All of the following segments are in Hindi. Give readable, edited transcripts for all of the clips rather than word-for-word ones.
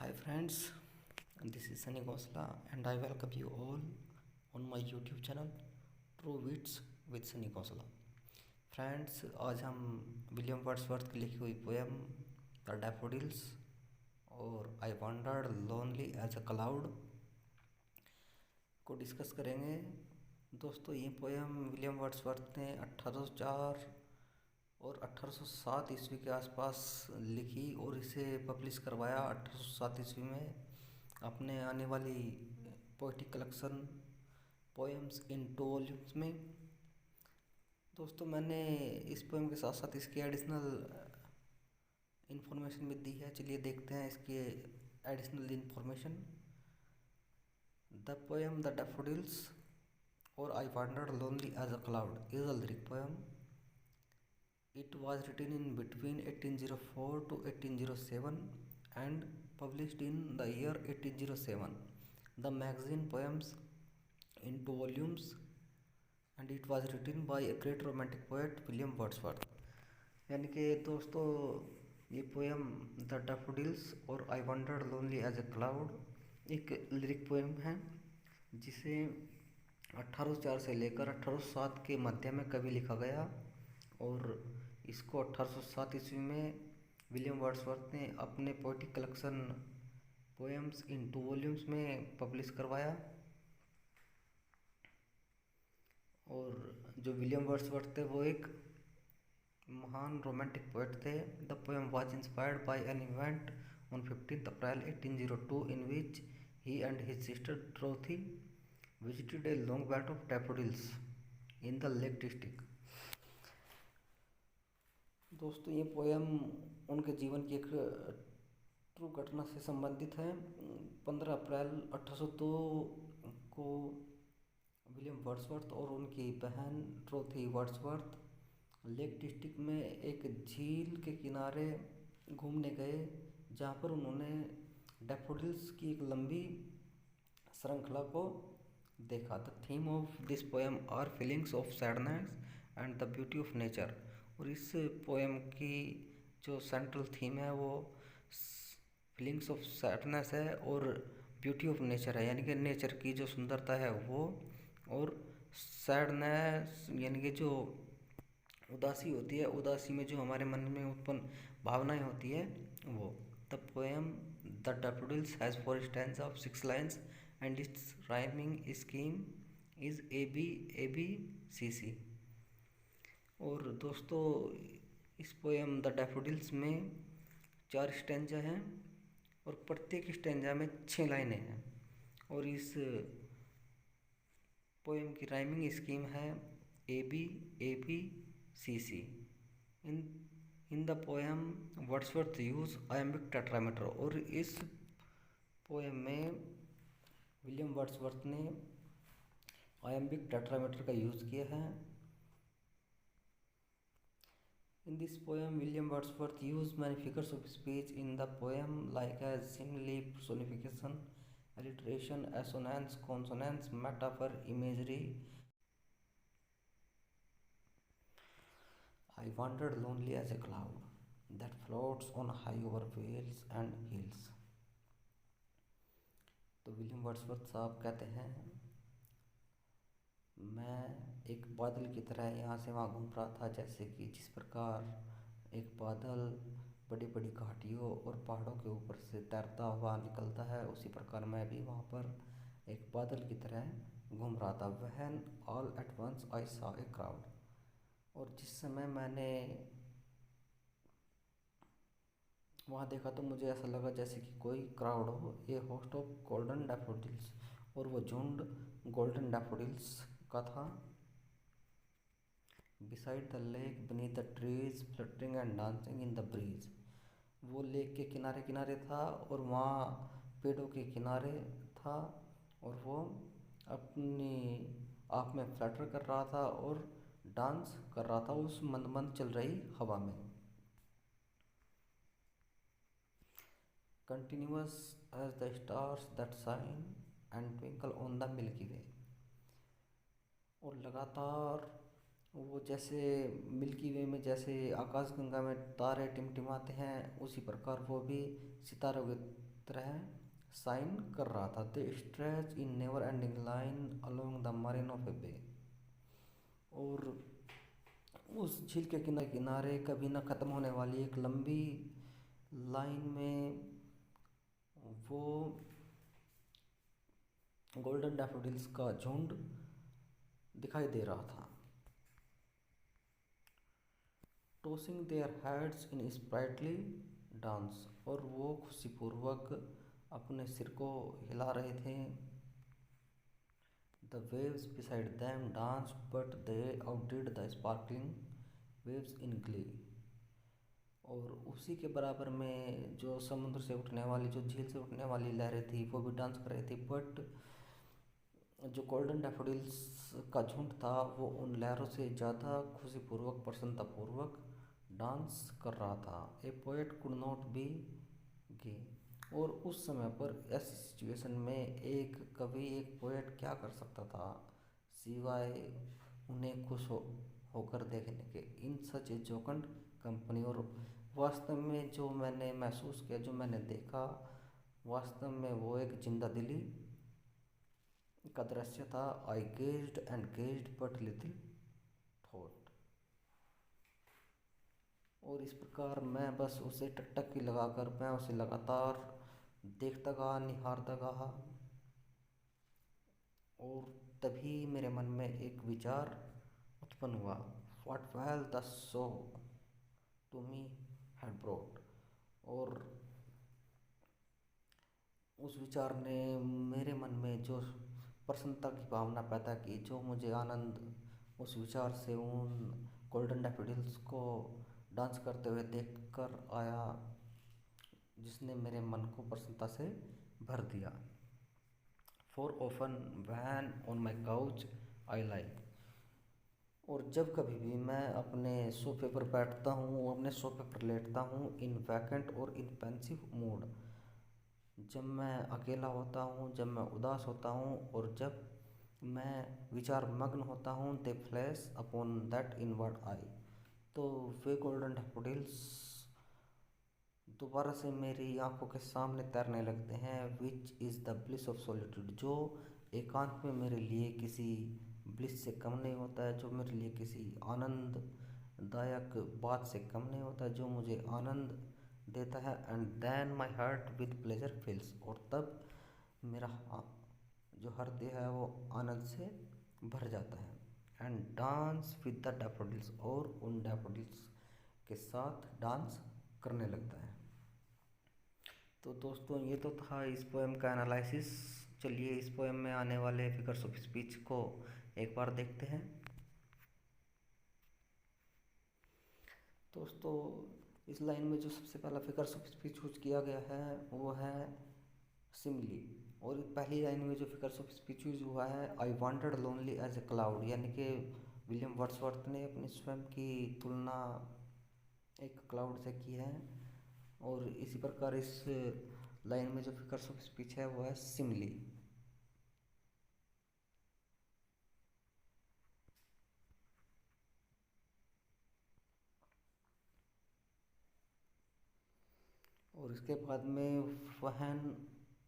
Hi friends, this is Sunny Gosla and I welcome you all on my YouTube channel True Wits with Sunny Gosla। Friends, आज हम विलियम वर्ड्सवर्थ की लिखी हुई पोएम द डैफोडिल्स और I wandered lonely as a cloud को डिस्कस करेंगे। दोस्तों, ये पोएम विलियम वर्ड्सवर्थ ने 1804 और 1807 ईस्वी के आसपास लिखी और इसे पब्लिश करवाया 1807 ईस्वी में अपने आने वाली poetic collection poems in 2 volumes में। दोस्तों, मैंने इस पोएम के साथ साथ इसकी एडिशनल इन्फॉर्मेशन भी दी है। चलिए देखते हैं इसकी additional information. The poem the daffodils और I wandered lonely as a cloud is a lyric poem. It was written in between 1804 to 1807 and published in the year 1807. The magazine poems in 2 volumes and it was written by a great romantic poet William Wordsworth. यानी कि दोस्तों, ये पोएम द डैफोडिल्स और I wandered lonely as a cloud एक लिरिक पोएम है जिसे 1804 से लेकर 1807 के मध्य में कभी लिखा गया और इसको 1807 ईस्वी में विलियम वर्ड्सवर्थ ने अपने poetic collection poems in 2 volumes में पब्लिश करवाया। और जो विलियम वर्ड्सवर्थ थे वो एक महान रोमांटिक पोएट थे। The poem was inspired by an event on 15 April 1802 in which he and his sister Dorothy visited a long belt of daffodils in the lake district. दोस्तों, ये पोएम उनके जीवन की एक ट्रू घटना से संबंधित है। 15 अप्रैल 1802 को विलियम वर्ड्सवर्थ और उनकी बहन ड्रोथी वर्ड्सवर्थ लेक डिस्ट्रिक्ट में एक झील के किनारे घूमने गए, जहाँ पर उन्होंने डैफोडिल्स की एक लंबी श्रृंखला को देखा। The theme of this poem are feelings of sadness and the beauty of nature. और इस पोएम की जो सेंट्रल थीम है वो फीलिंग्स ऑफ सैडनेस है और ब्यूटी ऑफ नेचर है, यानी कि नेचर की जो सुंदरता है वो, और सैडनेस यानी कि जो उदासी होती है, उदासी में जो हमारे मन में उत्पन्न भावनाएं होती है वो। The poem the daffodils has 4 stanza of 6 lines and it's rhyming scheme is ABCC। और दोस्तों, इस पोएम द डैफोडिल्स में 4 स्टैंजा हैं और प्रत्येक स्टैंजा में 6 लाइनें हैं। और इस पोएम की राइमिंग स्कीम है ABCC। In the poem Wordsworth use iambic tetrameter. और इस पोएम में विलियम वर्ड्सवर्थ ने आयम्बिक टेट्रामीटर का यूज़ किया है। In this poem, William Wordsworth used many figures of speech in the poem, like as simile, personification, alliteration, assonance, consonance, metaphor, imagery. I wandered lonely as a cloud that floats on high over vales and hills. तो विलियम वर्ड्सवर्थ साहब कहते हैं, मैं एक बादल की तरह यहाँ से वहाँ घूम रहा था, जैसे कि जिस प्रकार एक बादल बड़ी बड़ी घाटियों और पहाड़ों के ऊपर से तैरता हुआ निकलता है, उसी प्रकार मैं भी वहाँ पर एक बादल की तरह घूम रहा था। When all at once I saw a crowd. और जिस समय मैंने वहाँ देखा तो मुझे ऐसा लगा जैसे कि कोई क्राउड हो, ए होस्ट ऑफ गोल्डन डैफोडिल्स। और वो झुंड गोल्डन डैफोडिल्स का था। Beside the lake beneath the trees fluttering and dancing in the breeze. वो लेक के किनारे किनारे था और वहाँ पेड़ों के किनारे था और वो अपनी आप में फ्लटर कर रहा था और डांस कर रहा था उस मंद मंद चल रही हवा में। Continuous as the stars that shine and twinkle on the milky Way. और लगातार वो जैसे मिल्की वे में जैसे आकाशगंगा में तारे टिमटिमाते हैं, उसी प्रकार वो भी सितारों की तरह साइन कर रहा था। They stretch in never ending line along the marine of a bay. और उस झील के किनारे किनारे कभी न ख़त्म होने वाली एक लंबी लाइन में वो गोल्डन डैफोडिल्स का झुंड दिखाई दे रहा था। Tossing their heads in sprightly dance, और वो खुशीपूर्वक अपने सिर को हिला रहे थे। The waves beside them dance but they outdid the sparkling waves in glee. और उसी के बराबर में जो समुद्र से उठने वाली, जो झील से उठने वाली लहरें थी, वो भी डांस कर रही थी। बट जो गोल्डन डैफोडिल्स का झुंड था वो उन लहरों से ज़्यादा खुशीपूर्वक, प्रसन्नतापूर्वक डांस कर रहा था। A poet could not be gay. और उस समय पर ऐसी सिचुएशन में एक कवि, एक पोएट क्या कर सकता था सिवाय उन्हें खुश होकर देखने के। इन सच ए जोकंड कंपनी। और वास्तव में जो मैंने महसूस किया, जो मैंने देखा, वास्तव में वो एक जिंदा दिली का दृश्य था। I gazed and gazed but little thought. और इस प्रकार मैं बस उसे टकटकी लगाकर मैं उसे लगातार देखता गया, निहारता गया। और तभी मेरे मन में एक विचार उत्पन्न हुआ। What wealth the show to me had brought. और उस विचार ने मेरे मन में जो प्रसन्नता की भावना पैदा की, जो मुझे आनंद उस विचार से उन गोल्डन डैफोडिल्स को डांस करते हुए देखकर आया, जिसने मेरे मन को प्रसन्नता से भर दिया। For oft when on my couch I lie. और जब कभी भी मैं अपने सोफे पर बैठता हूँ, अपने सोफे पर लेटता हूँ, इन वैकेंट और इन पेंसिव मूड, जब मैं अकेला होता हूँ, जब मैं उदास होता हूँ, और जब मैं विचार मग्न होता हूँ, दे फ्लैश अपॉन दैट इनवर्ड आई। तो वे गोल्डन डैफोडिल्स दोबारा से मेरी आंखों के सामने तैरने लगते हैं। Which is the bliss of solitude. जो एकांत में मेरे लिए किसी ब्लिस से कम नहीं होता है, जो मेरे लिए किसी आनंददायक बात से कम नहीं होता है, जो मुझे आनंद देता है। And then my heart with pleasure fills. और तब मेरा जो हृदय है वो आनंद से भर जाता है। And dance with the daffodils. और उन डैफोडिल्स के साथ डांस करने लगता है। तो दोस्तों, ये तो था इस पोएम का एनालिसिस। चलिए इस पोएम में आने वाले फिगर्स ऑफ स्पीच को एक बार देखते हैं। दोस्तों, इस लाइन में जो सबसे पहला फिगर्स ऑफ स्पीच यूज किया गया है वो है सिमली। और पहली लाइन में जो फिगर्स ऑफ स्पीच यूज हुआ है, I wanted lonely as a cloud, यानी कि विलियम वर्ड्सवर्थ ने अपनी स्वयं की तुलना एक क्लाउड से की है। और इसी प्रकार इस लाइन में जो फिगर्स ऑफ स्पीच है वो है सिमली। और इसके बाद में when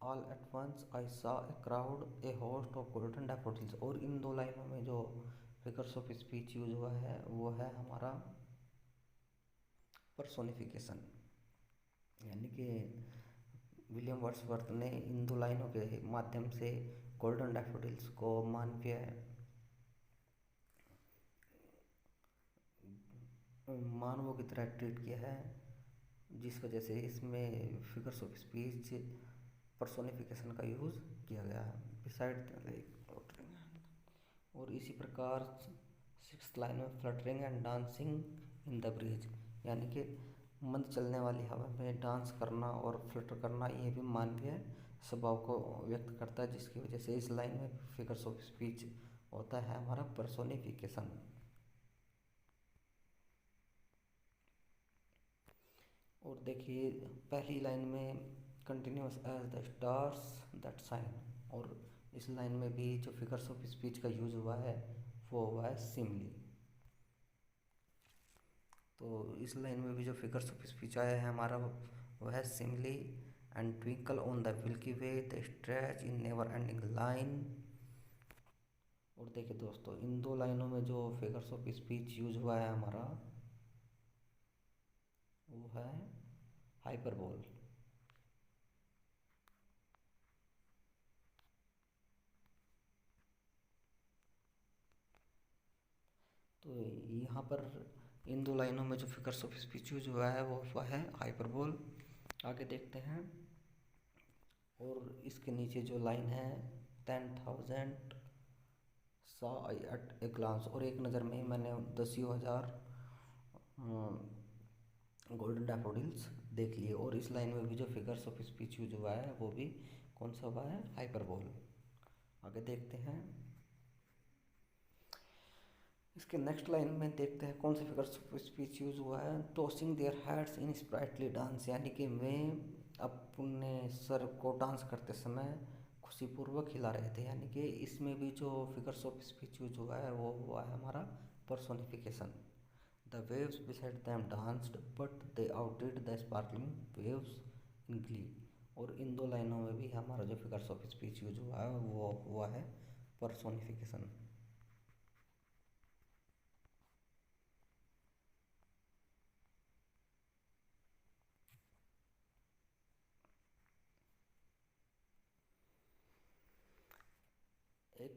all at once I saw a crowd a host of golden daffodils. और इन दो लाइनों में जो फिगर्स ऑफ स्पीच यूज हुआ है वो है हमारा पर्सोनिफिकेशन, यानी कि विलियम वर्ड्सवर्थ ने इन दो लाइनों के माध्यम से गोल्डन डैफोडिल्स को मानवों की तरह ट्रीट किया है, जिस वजह से इसमें फिगर्स ऑफ स्पीच पर्सोनिफिकेशन का यूज़ किया गया है। बिसाइड और इसी प्रकार सिक्स्थ लाइन में fluttering and dancing in the breeze, यानी कि मंद चलने वाली हवा में डांस करना और फ्लटर करना, ये भी मानवीय स्वभाव को व्यक्त करता है, जिसकी वजह से इस लाइन में फिगर्स ऑफ स्पीच होता है हमारा पर्सोनिफिकेशन। और देखिए पहली लाइन में continuous as the stars that shine. और इस लाइन में भी जो फिगर्स ऑफ स्पीच का यूज हुआ है वो हुआ है सिमली। तो इस लाइन में भी जो फिगर्स ऑफ स्पीच आया है हमारा वो है simile. And twinkle on the milky way, they stretch in never ending line. और देखिए दोस्तों, इन दो लाइनों में जो फिगर्स ऑफ स्पीच यूज हुआ है हमारा, वो है हाइपरबोल। तो यहाँ पर इन दो लाइनों में जो फिगर्स ऑफ स्पीच यूज हुआ है वो है हाइपरबोल। आगे देखते हैं। और इसके नीचे जो लाइन है 10,000 saw I at a glance, और एक नज़र में ही मैंने 10,000 गोल्डन डैफोडिल्स देख लिए। और इस लाइन में भी जो फिगर्स ऑफ स्पीच यूज हुआ है वो भी कौन सा हुआ है, हाइपरबोल। आगे देखते हैं। इसके नेक्स्ट लाइन में देखते हैं कौन से फिगर्स ऑफ स्पीच यूज हुआ है। Tossing their heads in sprightly dance, यानी कि वे अपने सर को डांस करते समय खुशीपूर्वक हिला रहे थे। यानी कि इसमें भी जो फिगर्स ऑफ स्पीच यूज हुआ है वो हुआ है हमारा personification. The waves beside them danced but they outdid the sparkling waves in glee. और इन दो लाइनों में भी हमारा जो फिगर्स ऑफ स्पीच यूज हुआ है वो हुआ है पर्सोनिफिकेशन। एक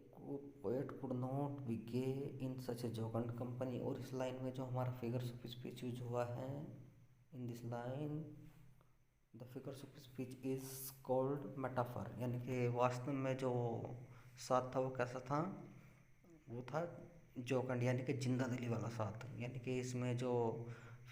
poet could not be gay in such a jocund company. और इस लाइन में जो हमारा फिगर्स ऑफ स्पीच यूज हुआ है, in this line the figures of speech is called metaphor. यानी कि वास्तव में जो साथ था वो कैसा था, वो था जोकंड, यानी कि जिंदा दिली वाला साथ। यानी कि इसमें जो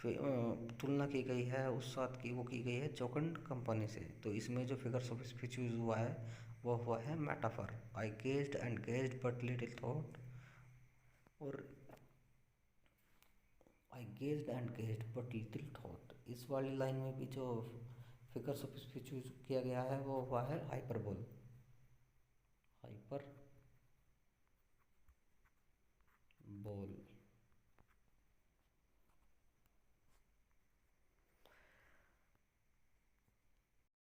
तुलना की गई है उस साथ की, वो की गई है जोकंड कंपनी से। तो इसमें जो फिगर्स ऑफ स्पीच यूज हुआ है वो हुआ है metaphor. I gazed and gazed but little thought. और I gazed and gazed but little thought, इस वाली लाइन में भी जो फिगर्स ऑफ स्पीच यूज किया गया है वो हुआ है हाइपरबोल। हाइपर बोल।